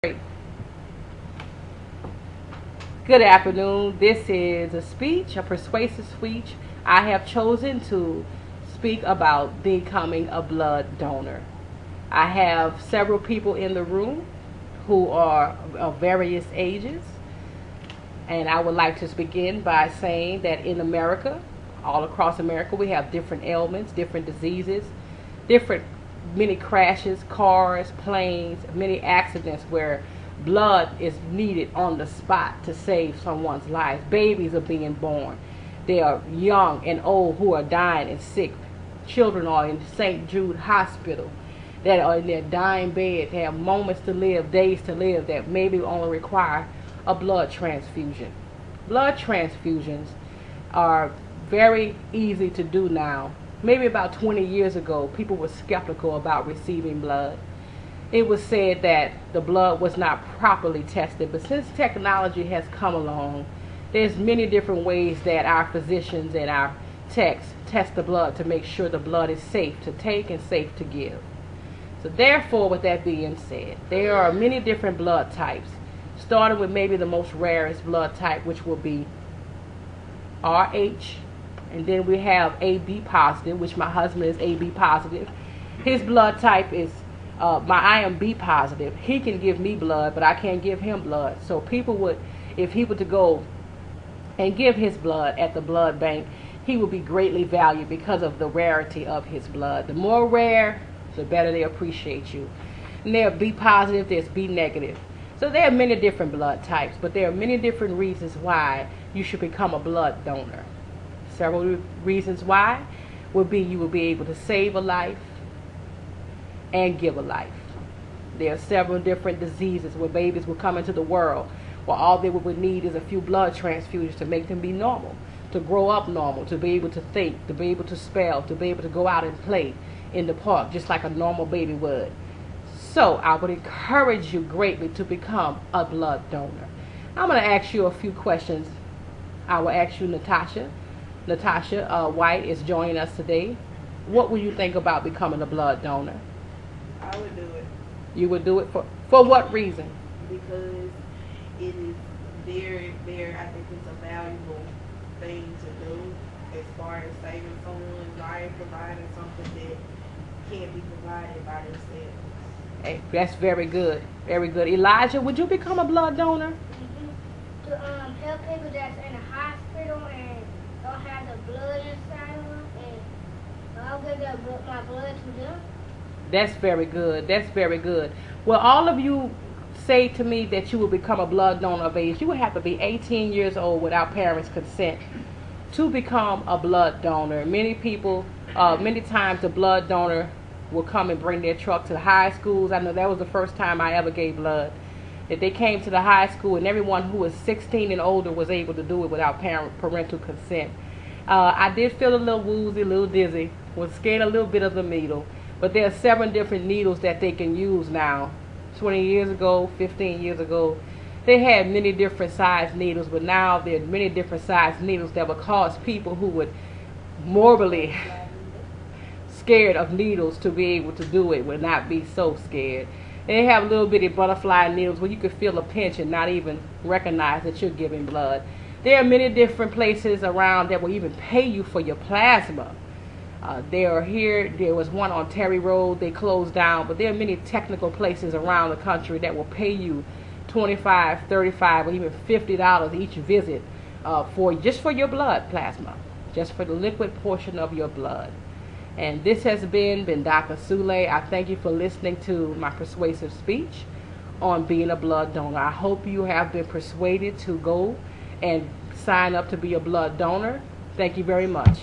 Good afternoon. This is a persuasive speech. I have chosen to speak about becoming a blood donor. I have several people in the room who are of various ages, and I would like to begin by saying that in America, all across America, we have different ailments, different diseases, many crashes, cars, planes, many accidents where blood is needed on the spot to save someone's life. Babies are being born. They are young and old who are dying and sick. Children are in St. Jude Hospital that are in their dying bed. They have moments to live, days to live that maybe only require a blood transfusion. Blood transfusions are very easy to do now. Maybe about 20 years ago, people were skeptical about receiving blood. It was said that the blood was not properly tested, but since technology has come along, there's many different ways that our physicians and our techs test the blood to make sure the blood is safe to take and safe to give. So therefore, with that being said, there are many different blood types, starting with maybe the most rarest blood type, which will be RH. And then we have AB positive, which my husband is AB positive. His blood type is, I am B positive. He can give me blood, but I can't give him blood. So people would, if he were to go and give his blood at the blood bank, he would be greatly valued because of the rarity of his blood. The more rare, the better they appreciate you. And there are B positive, there's B negative. So there are many different blood types, but there are many different reasons why you should become a blood donor. Several reasons why would be you will be able to save a life and give a life. There are several different diseases where babies will come into the world where all they would need is a few blood transfusions to make them be normal, to grow up normal, to be able to think, to be able to spell, to be able to go out and play in the park just like a normal baby would. So I would encourage you greatly to become a blood donor. I'm going to ask you a few questions. I will ask you, Natasha. Natasha White is joining us today. What would you think about becoming a blood donor? I would do it. You would do it for what reason? Because it is very, I think it's a valuable thing to do as far as saving someone's life, providing something that can't be provided by themselves. Hey, that's very good. Very good. Elijah, would you become a blood donor? To help people that's in the hospital and don't have the blood inside of them, and I'll give my blood to them. That's very good. That's very good. Well, all of you say to me that you will become a blood donor of age. You would have to be 18 years old without parents' consent to become a blood donor. Many people, many times the blood donor will come and bring their truck to the high schools. I know that was the first time I ever gave blood. That they came to the high school and everyone who was 16 and older was able to do it without parental consent. I did feel a little woozy, a little dizzy, was scared a little bit of the needle, but there are 7 different needles that they can use now. 20 years ago, 15 years ago, they had many different size needles, but now there are many different size needles that would cause people who would morbidly scared of needles to be able to do it, would not be so scared. They have little bitty butterfly needles where you could feel a pinch and not even recognize that you're giving blood. There are many different places around that will even pay you for your plasma. There was one on Terry Road, they closed down, but there are many technical places around the country that will pay you $25, $35, or even $50 each visit just for your blood plasma, just for the liquid portion of your blood. And this has been Dr. Sule. I thank you for listening to my persuasive speech on being a blood donor. I hope you have been persuaded to go and sign up to be a blood donor. Thank you very much.